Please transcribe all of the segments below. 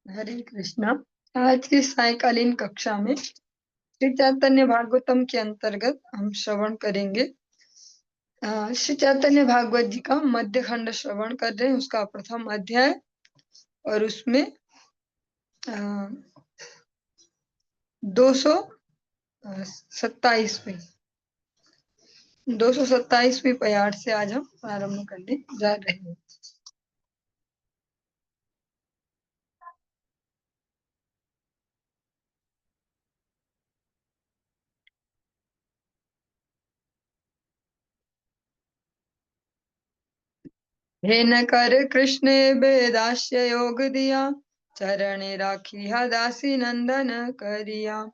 हरे कृष्णा। आज की सायकालीन कक्षा में श्री चैतन्य भागवतम के अंतर्गत हम श्रवण करेंगे। श्री चैतन्य भागवत जी का मध्य खंड श्रवण कर रहे हैं, उसका प्रथम अध्याय, और उसमें 227वीं पयार से आज हम प्रारंभ करने जा रहे हैं। हे न कर कृष्ण बेदास्य योग दिया, चरणे राखी दासी नंदन करिया।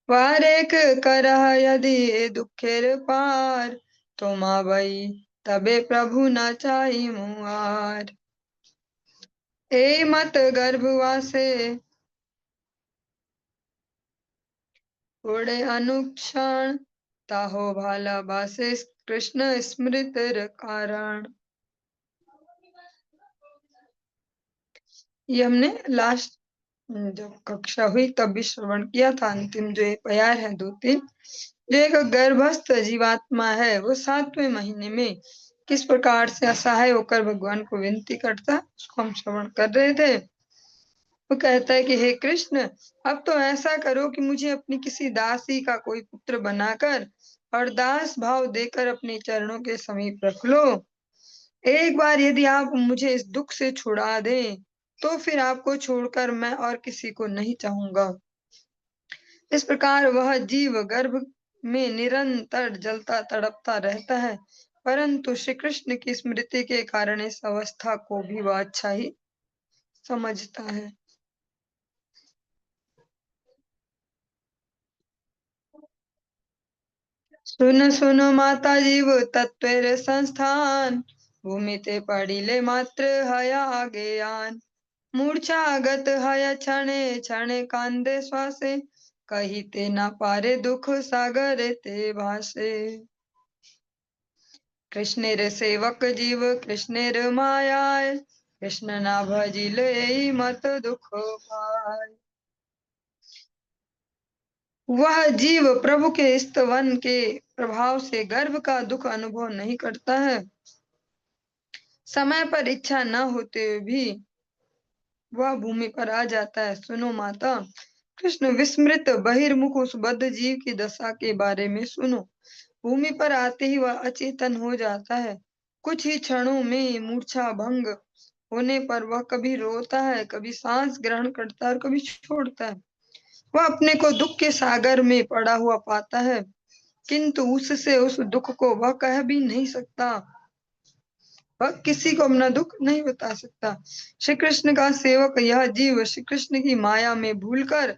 वारेक करह यदि दुखेर पार, तुम आवई तबे प्रभु न चाही मुआर। ए मत गर्भवासे उड़े अनुक्षण, ताहो भाला बासे कृष्ण स्मृत कारण। ये हमने लास्ट जब कक्षा हुई तब भी श्रवण किया था। अंतिम जो ये प्यार है 2-3, जो एक गर्भस्थ जीवात्मा है वो 7वें महीने में किस प्रकार से असहाय होकर भगवान को विनती करता, उसको हम श्रवण कर रहे थे। वो कहता है कि हे कृष्ण, अब तो ऐसा करो कि मुझे अपनी किसी दासी का कोई पुत्र बनाकर और दास भाव देकर अपने चरणों के समीप रख लो। एक बार यदि आप मुझे इस दुख से छुड़ा दें तो फिर आपको छोड़कर मैं और किसी को नहीं चाहूंगा। इस प्रकार वह जीव गर्भ में निरंतर जलता तड़पता रहता है, परंतु श्री कृष्ण की स्मृति के कारण इस अवस्था को भी वह अच्छा ही समझता है। सुन सुन माता जीव तत्वेर संस्थान, भूमि ते पड़िले मात्र हया आगेयान। मूर्छागत हय क्षणे क्षणे कांदे श्वासे, कहिते न पारे दुख सागर ते भासे। कृष्णेर सेवक जीव कृष्णेर मायाय, कृष्ण ना भजिले मत दुख पाय। वह जीव प्रभु के स्तवन के प्रभाव से गर्भ का दुख अनुभव नहीं करता है। समय पर इच्छा न होते हुए भी वह भूमि पर आ जाता है। सुनो माता, कृष्ण विस्मृत बहिर्मुख उस बद्ध जीव की दशा के बारे में सुनो। भूमि पर आते ही वह अचेतन हो जाता है। कुछ ही क्षणों में मूर्छा भंग होने पर वह कभी रोता है, कभी सांस ग्रहण करता है और कभी छोड़ता है। वह अपने को दुख के सागर में पड़ा हुआ पाता है, किंतु उससे उस दुख को वह कह भी नहीं सकता। वह किसी को अपना दुख नहीं बता सकता। श्री कृष्ण का सेवक यह जीव श्री कृष्ण की माया में भूलकर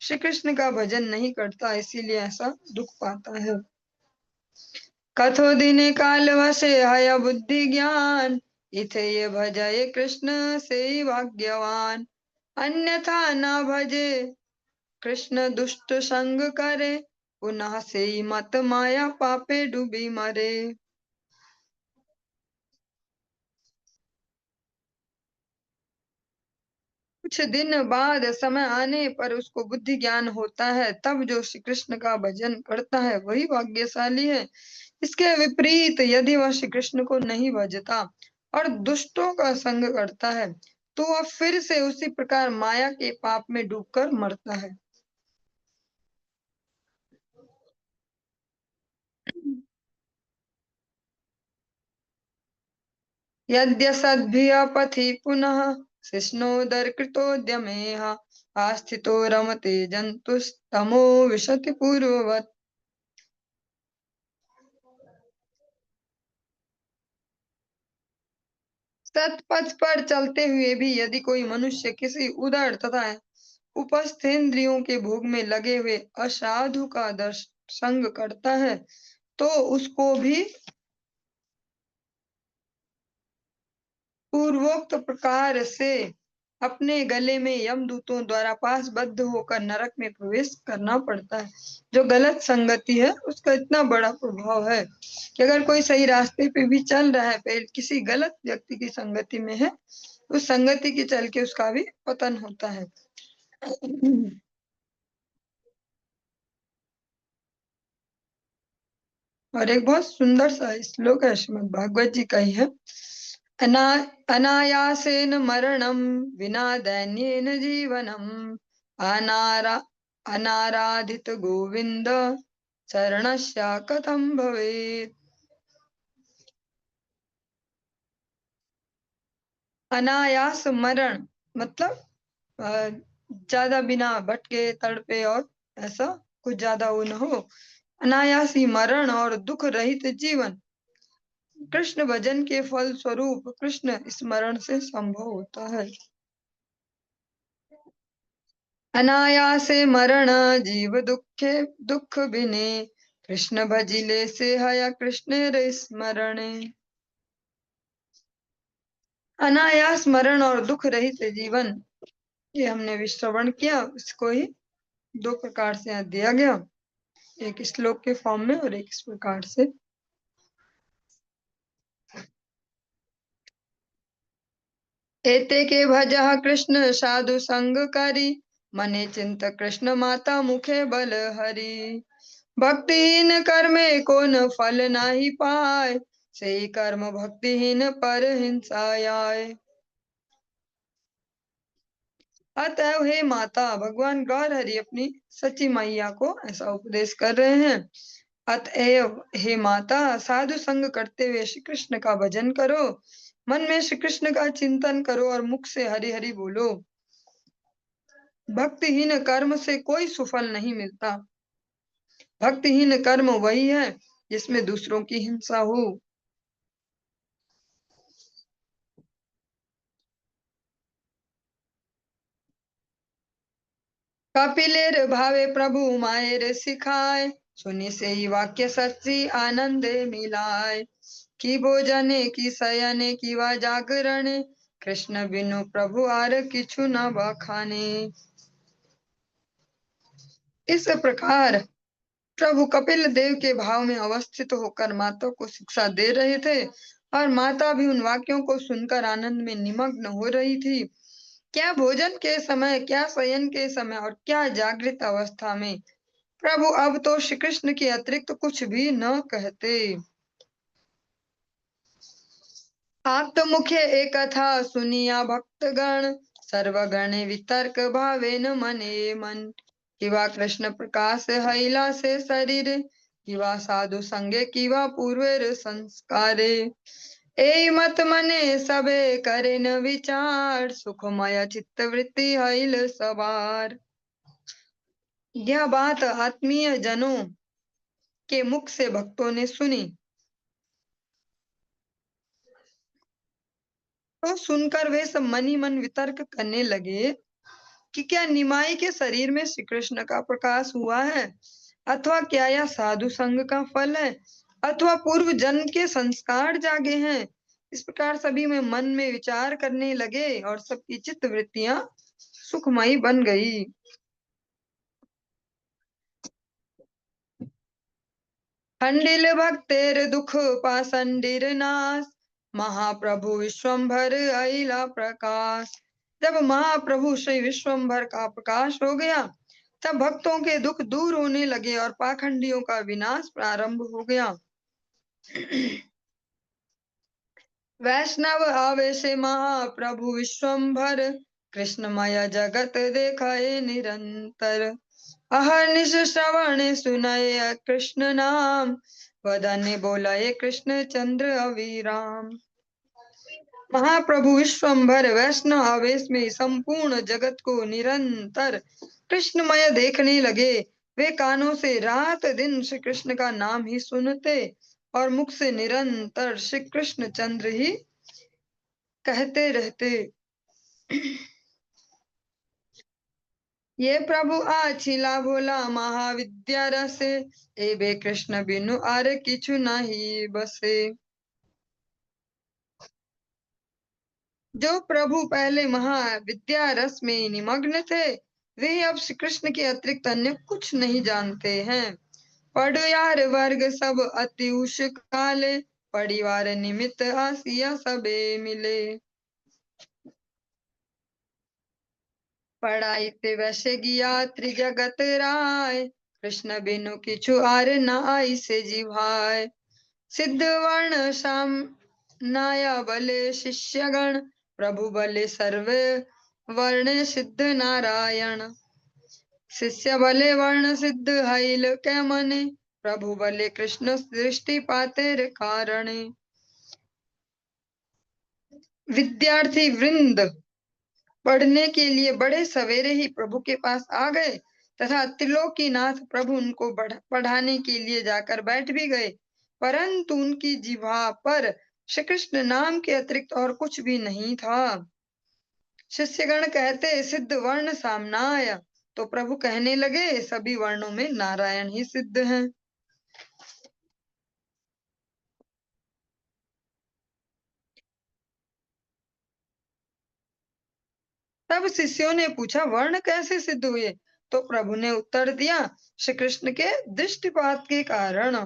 श्री कृष्ण का भजन नहीं करता, इसीलिए ऐसा दुख पाता है। कथो दिने काल वसे हय बुद्धि ज्ञान, इथे ये भजय कृष्ण से भाग्यवान। अन्यथा न भजे कृष्ण दुष्ट संग करे, पुनः से मत माया पापे डूबी मरे। कुछ दिन बाद समय आने पर उसको बुद्धि ज्ञान होता है, तब जो श्री कृष्ण का भजन करता है वही भाग्यशाली है। इसके विपरीत यदि वह श्री कृष्ण को नहीं भजता और दुष्टों का संग करता है तो वह फिर से उसी प्रकार माया के पाप में डूबकर मरता है। यद्यसद्भिः पथि पुनः शिष्णोदर कृतोद्यमेह, आस्थितो रमते जंतुस्तमो विशति पूर्ववत्। सतपथ पर चलते हुए भी यदि कोई मनुष्य किसी उदर तथा उपस्थ इंद्रियों के भोग में लगे हुए असाधु का संग करता है तो उसको भी पूर्वोक्त प्रकार से अपने गले में यमदूतों द्वारा पासबद्ध होकर नरक में प्रवेश करना पड़ता है। जो गलत संगति है उसका इतना बड़ा प्रभाव है कि अगर कोई सही रास्ते पे भी चल रहा है, फिर किसी गलत व्यक्ति की संगति में है उस संगति के चल के उसका भी पतन होता है। और एक बहुत सुंदर सा श्लोक है, श्रीमद् भागवत जी का ही है। अना अनायासेन मरणम विना दैन्येन जीवनम अनारा अनाराधित गोविंद शरणस्या कथम भवेत्। अनायास मरण मतलब ज्यादा बिना भटके तड़पे और ऐसा कुछ ज्यादा वो न हो, अनायासी मरण और दुख रहित जीवन कृष्ण भजन के फल स्वरूप कृष्ण स्मरण से संभव होता है। अनायासे मरण जीव दुखे दुख बिने कृष्ण भजिले से हया कृष्ण रे स्मरणे। अनायास मरण और दुख रहित जीवन, ये हमने विश्रवण किया, इसको ही दो प्रकार से यहाँ दिया गया, एक श्लोक के फॉर्म में और एक इस प्रकार से। एते के भजह कृष्ण साधु संग करी मने चिंत कृष्ण माता मुखे बल हरि। भक्तिहीन कर्मे को न फल नाही पाए से कर्म भक्तिहीन पर हिंसायाय। अतएव हे माता, भगवान गौर हरि अपनी सची मैया को ऐसा उपदेश कर रहे हैं। अतएव हे माता, साधु संग करते हुए श्री कृष्ण का भजन करो, मन में श्री कृष्ण का चिंतन करो और मुख से हरि हरि बोलो। भक्तिहीन कर्म से कोई सुफल नहीं मिलता। भक्तिहीन कर्म वही है जिसमें दूसरों की हिंसा हो। कपिलेर भावे प्रभु मायर सिखाए सुनी से ही वाक्य सच्ची आनंदे मिलाए। की भोजने की शयने की वा जागरण कृष्ण बिनु प्रभु आर किछु न बखाने। इस प्रकार प्रभु कपिल देव के भाव में अवस्थित होकर माता को शिक्षा दे रहे थे और माता भी उन वाक्यों को सुनकर आनंद में निमग्न हो रही थी। क्या भोजन के समय, क्या शयन के समय और क्या जागृत अवस्था में प्रभु अब तो श्री कृष्ण के अतिरिक्त कुछ भी न कहते। आप तो मुख्य एक था सुनिया भक्तगण सर्वगण वितर्क भावे न मने मन। किवा कृष्ण प्रकाश हैला से शरीर किवा साधु संगे किवा पूर्वेर संस्कारे। ए मत मने सबे करे न विचार सुखमय चित्त वृत्ति हैल सवार। यह बात आत्मीय जनों के मुख से भक्तों ने सुनी तो सुनकर वे सब मन ही मन वितर्क करने लगे कि क्या निमाई के शरीर में श्री कृष्ण का प्रकाश हुआ है, अथवा क्या यह साधु संग का फल है, अथवा पूर्व जन्म के संस्कार जागे हैं। इस प्रकार सभी में मन में विचार करने लगे और सबकी चित्त वृत्तियां सुखमयी बन गई। खंडिल भक्तेर दुख पासंडिर नाश महाप्रभु विश्वम्भर अइला प्रकाश। जब महाप्रभु श्री विश्वम्भर का प्रकाश हो गया तब भक्तों के दुख दूर होने लगे और पाखंडियों का विनाश प्रारंभ हो गया। वैष्णव आवेशे महाप्रभु विश्वम्भर कृष्णमय जगत देखाए निरंतर। अहर्निश श्रवण सुनय कृष्ण नाम वदने बोलाए कृष्ण चंद्र अविराम। महाप्रभु विश्वम्भर वैष्णव आवेश में संपूर्ण जगत को निरंतर कृष्णमय देखने लगे। वे कानों से रात दिन श्री कृष्ण का नाम ही सुनते और मुख से निरंतर श्री कृष्ण चंद्र ही कहते रहते। ये प्रभु आछिला भोला महाविद्या रसे एबे कृष्ण बिनु आर किछु नहीं बसे। जो प्रभु पहले महाविद्या रस में निमग्न थे वे अब श्री कृष्ण के अतिरिक्त अन्य कुछ नहीं जानते हैं। पढ़ियार वर्ग सब अति उष काले परिवार निमित्त आसिया सबे मिले। पढ़ाई ते वैसे गिया त्रिजगत राय, कृष्ण बिनु किछु आर न आई से जीवाय। सिद्ध वर्ण शाम नाया बले शिष्यगण, प्रभु बले सर्वे वर्ण सिद्ध नारायण। शिष्य बले वर्ण सिद्ध हईल के मने, प्रभु बले कृष्ण दृष्टि पातेर कारणे। विद्यार्थी वृंद पढ़ने के लिए बड़े सवेरे ही प्रभु के पास आ गए तथा त्रिलोकीनाथ प्रभु उनको पढ़ाने के लिए जाकर बैठ भी गए, परंतु उनकी जिह्वा पर श्री कृष्ण नाम के अतिरिक्त और कुछ भी नहीं था। शिष्यगण कहते सिद्ध वर्ण सामनाय, तो प्रभु कहने लगे सभी वर्णों में नारायण ही सिद्ध हैं। तब शिष्यों ने पूछा वर्ण कैसे सिद्ध हुए, तो प्रभु ने उत्तर दिया श्री कृष्ण के दृष्टिपात के कारण।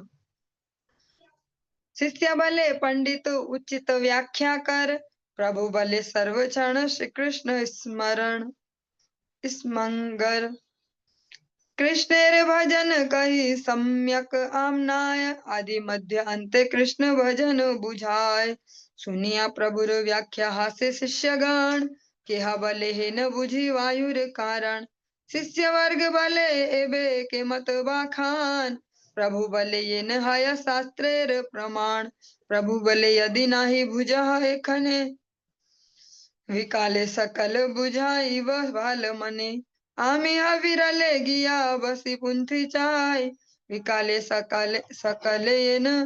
शिष्य बले पंडित उचित व्याख्या कर, प्रभु बले सर्व क्षण श्री कृष्ण स्मरण स्मंगर। कृष्णेर भजन कही सम्यक आमनाय, आदि मध्य अंत कृष्ण भजन बुझाय। सुनिया प्रभुर व्याख्या हास्य शिष्यगण, केहा बले हे न बुझी वायुर कारण। शिष्य वर्ग बले एबे के मत बाखान, प्रभु बले ये न हाय शास्त्रेर प्रमाण। प्रभु बले यदि नाही बुझा है खने, विकाले सकल बुझाई वह बाल मने। आमिया विरले गिया बसी पुंथी चाय, विकाले सकल सकल न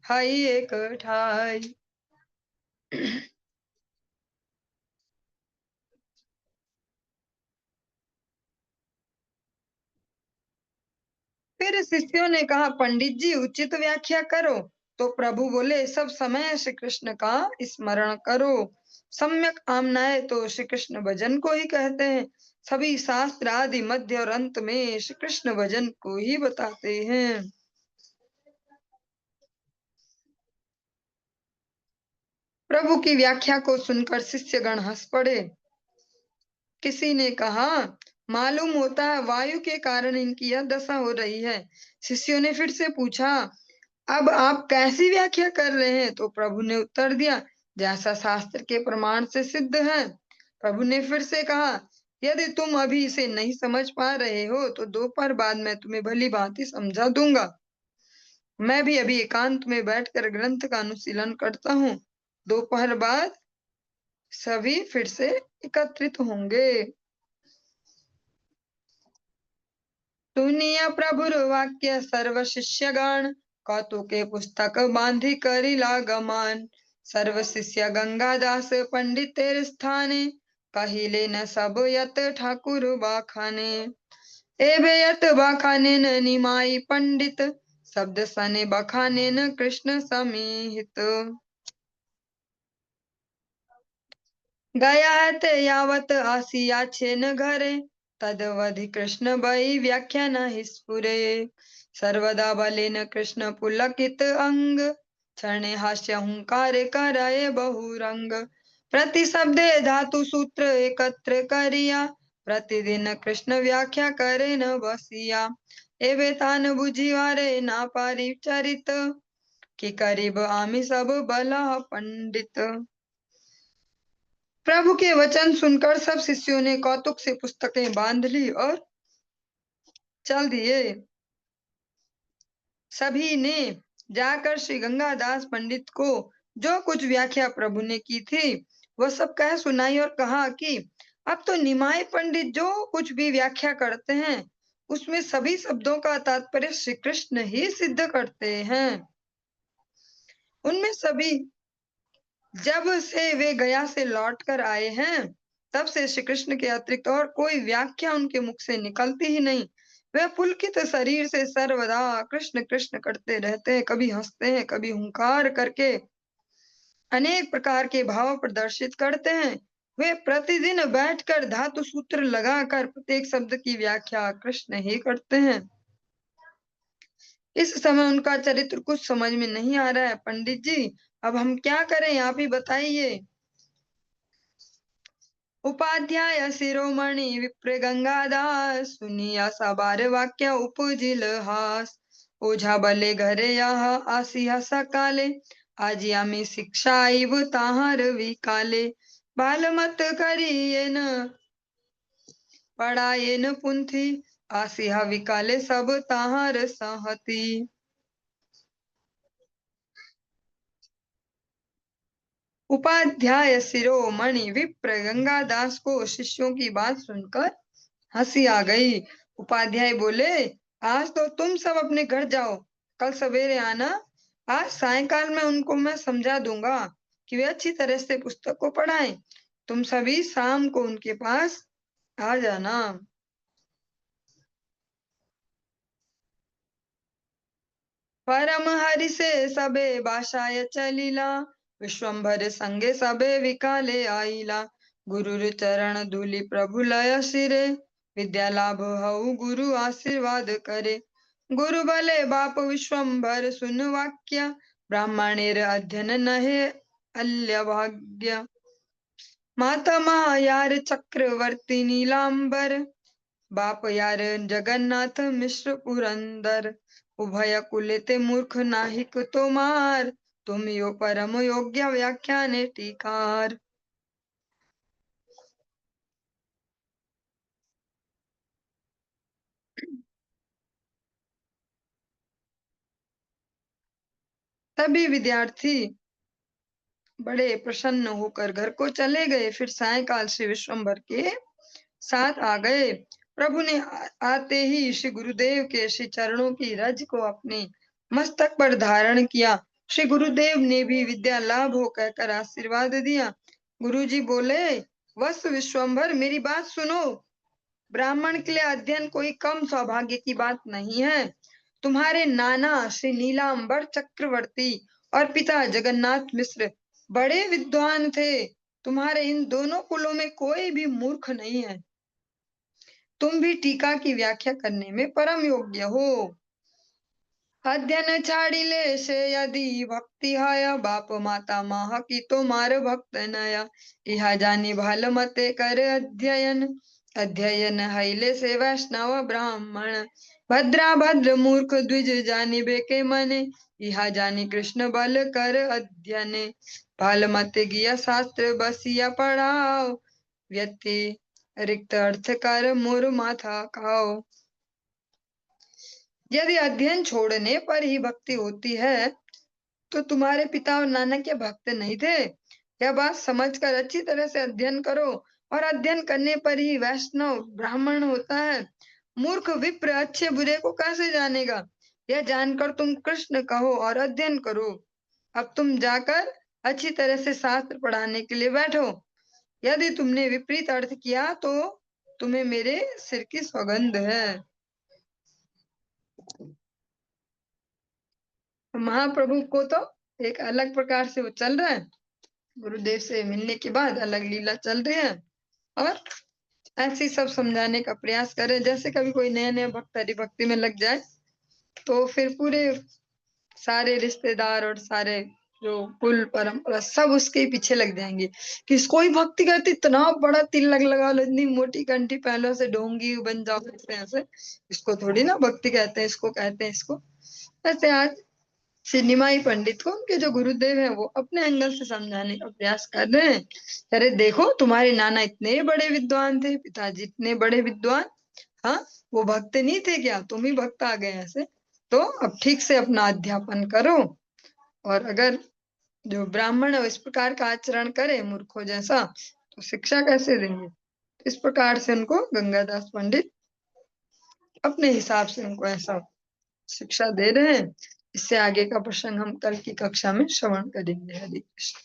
हाई एक ठाई। फिर शिष्यों ने कहा पंडित जी उचित व्याख्या करो, तो प्रभु बोले सब समय श्री कृष्ण का स्मरण करो। सम्यक आमनाय तो श्री कृष्ण भजन को ही कहते हैं, सभी शास्त्र आदि मध्य और अंत में श्री कृष्ण भजन को ही बताते हैं। प्रभु की व्याख्या को सुनकर शिष्यगण हंस पड़े। किसी ने कहा मालूम होता है वायु के कारण इनकी यह दशा हो रही है। शिष्यों ने फिर से पूछा अब आप कैसी व्याख्या कर रहे हैं, तो प्रभु ने उत्तर दिया जैसा शास्त्र के प्रमाण से सिद्ध है। प्रभु ने फिर से कहा यदि तुम अभी इसे नहीं समझ पा रहे हो तो दोपहर बाद मैं तुम्हें भली भांति समझा दूंगा। मैं भी अभी एकांत में बैठकर ग्रंथ का अनुशीलन करता हूँ, दोपहर बाद सभी फिर से एकत्रित होंगे। सुनिया प्रभुर वाक्य सर्व शिष्यगण, कौतुके पुस्तक बांधी करी लागमान। सर्व शिष्य गंगादास पंडितेर स्थाने, कहिले न सब यत ठाकुर बाखाने। एबे यत बाखाने न निमाई पंडित, शब्द सने बखाने न कृष्ण समीहित। गया है ते यावत आसिया छेन घरे, तदवधि कृष्ण बई व्याख्या न स्फुरे। सर्वदा बलेन कृष्ण पुलकित अंग, क्षणे हास्य हुंकार कराए बहुरंग। प्रति शब्दे धातु सूत्र एकत्र करिया, प्रतिदिन कृष्ण व्याख्या करे न बसिया। एवे तान बुझिवारे ना पारी चरित, कि करीब आमी सब बला पंडित। प्रभु के वचन सुनकर सब शिष्यों ने कौतुक से पुस्तकें बांध ली और चल दिए। सभी ने जाकर श्री गंगादास पंडित को जो कुछ व्याख्या प्रभु ने की थी वह सब कह सुनाई और कहा कि अब तो निमाय पंडित जो कुछ भी व्याख्या करते हैं उसमें सभी शब्दों का तात्पर्य श्री कृष्ण ही सिद्ध करते हैं। उनमें सभी जब से वे गया से लौट कर आए हैं तब से श्री कृष्ण के अतिरिक्त और कोई व्याख्या उनके मुख से निकलती ही नहीं। वे पुलकित शरीर से सर्वदा कृष्ण कृष्ण करते रहते हैं, कभी हंसते हैं कभी हुंकार करके अनेक प्रकार के भाव प्रदर्शित करते हैं। वे प्रतिदिन बैठकर धातु सूत्र लगाकर प्रत्येक शब्द की व्याख्या कृष्ण ही करते हैं। इस समय उनका चरित्र कुछ समझ में नहीं आ रहा है। पंडित जी अब हम क्या करें, आप ही बताइए। उपाध्याय शिरोमणि विप्र गंगादास सुनिया सबार वाक्य उपजिल हास ओझा बले घरे यह आसिया सकाले आज आम्ही शिक्षा आईव ताहार विकाले बालमत करियेन पढ़ायेन पुंथी आसिहा विकाले सब ताहार सहती। उपाध्याय शिरोमणि विप्र गंगादास को शिष्यों की बात सुनकर हंसी आ गई। उपाध्याय बोले, आज तो तुम सब अपने घर जाओ, कल सवेरे आना। आज सायंकाल में उनको मैं समझा दूंगा कि वे अच्छी तरह से पुस्तक को पढ़ाएं। तुम सभी शाम को उनके पास आ जाना। परम हरि से सबे भाषाय चलीला विश्वम्भर संगे सबे विकाले आईला गुरुर चरण धूलि प्रभु लय सिरे विद्या लाभ हऊ गुरु आशीर्वाद करे गुरु भले बाप विश्वम्भर सुन वाक्य ब्राह्मणेर अध्ययन नहे अल्य भाग्य माता यार चक्रवर्ती नीलांबर बाप यार जगन्नाथ मिश्र पुरंदर उभय कुले ते मूर्ख नाहिक तो मार तुम यो परम योग्य व्याख्याने टीकार। सभी विद्यार्थी बड़े प्रसन्न होकर घर को चले गए। फिर सायंकाल श्री विश्वम्भर के साथ आ गए। प्रभु ने आते ही श्री गुरुदेव के श्री चरणों की रज को अपने मस्तक पर धारण किया। श्री गुरुदेव ने भी विद्या लाभ हो कहकर आशीर्वाद दिया। गुरुजी बोले, वत्स विश्वम्भर मेरी बात सुनो। ब्राह्मण के लिए अध्ययन कोई कम सौभाग्य की बात नहीं है। तुम्हारे नाना श्री नीलांबर चक्रवर्ती और पिता जगन्नाथ मिश्र बड़े विद्वान थे। तुम्हारे इन दोनों कुलों में कोई भी मूर्ख नहीं है। तुम भी टीका की व्याख्या करने में परम योग्य हो। अध्ययन छाड़िले से यदि भक्ति है बाप माता माह की तो मार भक्त नया इहा जानी भाल मते कर अध्ययन अध्ययन हैले से वैष्णव ब्राह्मण भद्रा भद्र मूर्ख द्विज जानिबे के मने इहा जानी कृष्ण बल कर अध्ययन भाल मते गिया शास्त्र बसिया पढ़ाओ व्यक्ति रिक्त अर्थ कर मोर माथा खाओ। यदि अध्ययन छोड़ने पर ही भक्ति होती है तो तुम्हारे पिता और नाना क्या भक्त नहीं थे? यह बात समझकर अच्छी तरह से अध्ययन करो और अध्ययन करने पर ही वैष्णव ब्राह्मण होता है। मूर्ख विप्र अच्छे बुरे को कैसे जानेगा? यह जानकर तुम कृष्ण कहो और अध्ययन करो। अब तुम जाकर अच्छी तरह से शास्त्र पढ़ाने के लिए बैठो। यदि तुमने विपरीत अर्थ किया तो तुम्हें मेरे सिर की सौगंध है। महाप्रभु को तो एक अलग प्रकार से वो चल रहा है। गुरुदेव से मिलने के बाद अलग लीला चल रही है और ऐसे सब समझाने का प्रयास करें। जैसे कभी कोई नया नया भक्त हरि भक्ति में लग जाए तो फिर पूरे सारे रिश्तेदार और सारे जो कुल परंपरा सब उसके पीछे लग जाएंगे कि इसको ही भक्ति करती, इतना बड़ा तिलक लगा लो, इतनी मोटी कंठी पहलो से ढोंगी बन जाओ, ऐसे इसको थोड़ी ना भक्ति कहते हैं, इसको कहते हैं इसको। ऐसे आज सिनेमाई पंडित को उनके जो गुरुदेव हैं वो अपने एंगल से समझाने का प्रयास कर रहे हैं। अरे देखो, तुम्हारे नाना इतने बड़े विद्वान थे, पिताजी इतने बड़े विद्वान, हाँ वो भक्त नहीं थे क्या? तुम ही भक्त आ गए ऐसे। तो अब ठीक से अपना अध्यापन करो और अगर जो ब्राह्मण है इस प्रकार का आचरण करे मूर्खों जैसा तो शिक्षा कैसे देंगे? इस प्रकार से उनको गंगादास पंडित अपने हिसाब से उनको ऐसा शिक्षा दे रहे हैं। इससे आगे का प्रसंग हम कल की कक्षा में श्रवण करेंगे। हरि कृष्ण।